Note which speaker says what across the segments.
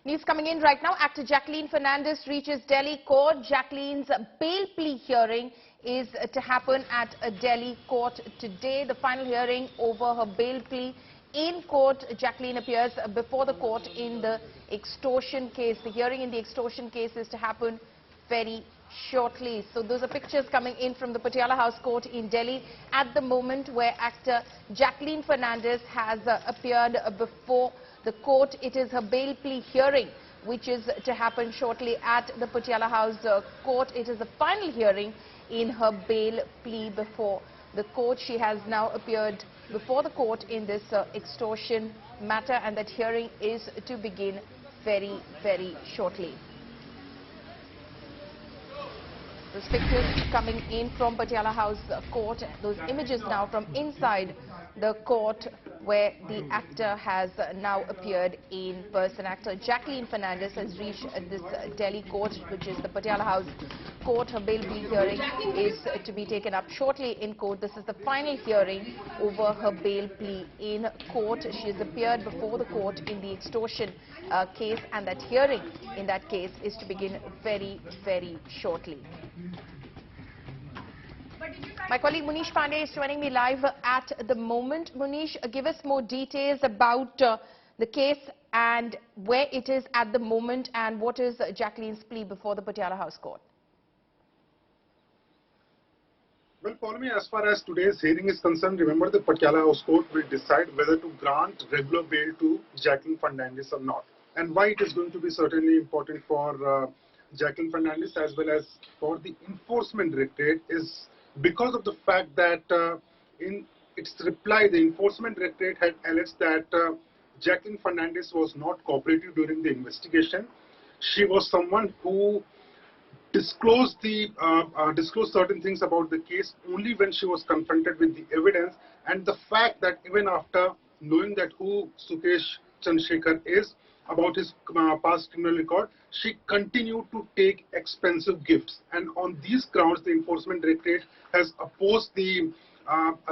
Speaker 1: News coming in right now. Actor Jacqueline Fernandez reaches Delhi court. Jacqueline's bail plea hearing is to happen at a Delhi court today. The final hearing over her bail plea in court. Jacqueline appears before the court in the extortion case. The hearing in the extortion case is to happen very shortly. So those are pictures coming in from the Patiala House Court in Delhi at the moment, where actor Jacqueline Fernandez has appeared before the court. It is her bail plea hearing which is to happen shortly at the Patiala House Court. It is the final hearing in her bail plea before the court. She has now appeared before the court in this extortion matter, and that hearing is to begin very, very shortly. Those pictures coming in from Patiala House Court, those images now from inside the court where the actor has now appeared in person. Actor Jacqueline Fernandez has reached this Delhi court, which is the Patiala House Court. Her bail plea hearing is to be taken up shortly in court. This is the final hearing over her bail plea in court. She has appeared before the court in the extortion case, and that hearing in that case is to begin very, very shortly. My colleague Munish Pandey is joining me live at the moment. Munish, give us more details about the case and where it is at the moment, and what is Jacqueline's plea before the Patiala House Court.
Speaker 2: Well, for me, as far as today's hearing is concerned, remember the Patiala House Court will decide whether to grant regular bail to Jacqueline Fernandez or not. And why it is going to be certainly important for Jacqueline Fernandez as well as for the enforcement directorate is because of the fact that in its reply, the enforcement directorate had alleged that Jacqueline Fernandez was not cooperative during the investigation. She was someone who disclosed certain things about the case only when she was confronted with the evidence, and the fact that even after knowing that who Sukesh Chandrashekar is, about his past criminal record, she continued to take expensive gifts, and on these grounds the enforcement directorate has opposed the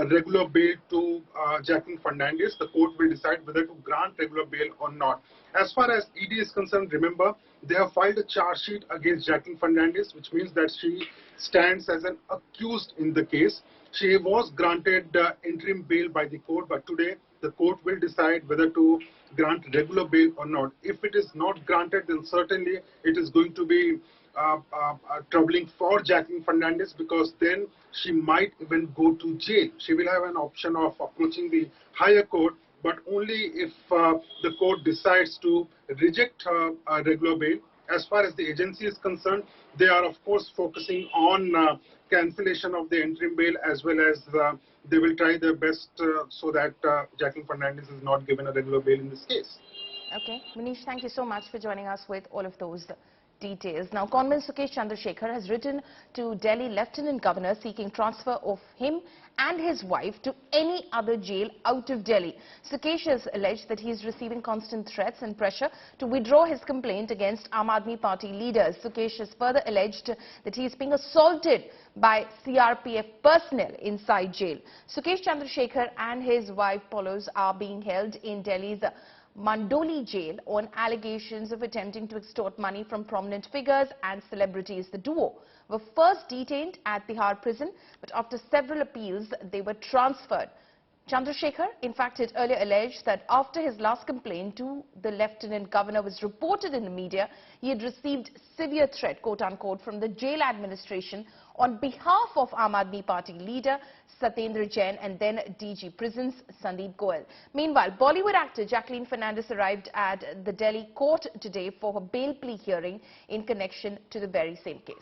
Speaker 2: regular bail to Jacqueline Fernandez. The court will decide whether to grant regular bail or not. As far as ED is concerned, remember, they have filed a charge sheet against Jacqueline Fernandez, which means that she stands as an accused in the case. She was granted interim bail by the court, but today the court will decide whether to grant regular bail or not. If it is not granted, then certainly it is going to be troubling for Jacqueline Fernandez, because then she might even go to jail. She will have an option of approaching the higher court, but only if the court decides to reject her regular bail. As far as the agency is concerned, they are of course focusing on cancellation of the interim bail, as well as they will try their best so that Jacqueline Fernandez is not given a regular bail in this case.
Speaker 1: Okay, Munish, thank you so much for joining us with all of those details. Now, Conman Sukesh Chandrashekar has written to Delhi Lieutenant Governor seeking transfer of him and his wife to any other jail out of Delhi. Sukesh has alleged that he is receiving constant threats and pressure to withdraw his complaint against Aam Aadmi Party leaders. Sukesh has further alleged that he is being assaulted by CRPF personnel inside jail. Sukesh Chandrashekar and his wife Polos are being held in Delhi's Mandoli jail on allegations of attempting to extort money from prominent figures and celebrities. The duo were first detained at Tihar prison, but after several appeals, they were transferred. Chandrashekar, in fact, had earlier alleged that after his last complaint to the Lieutenant Governor was reported in the media, he had received severe threat, quote-unquote, from the jail administration on behalf of Aam Aadmi Party leader Satyendra Jain and then DG Prisons Sandeep Goel. Meanwhile, Bollywood actor Jacqueline Fernandez arrived at the Delhi court today for her bail plea hearing in connection to the very same case.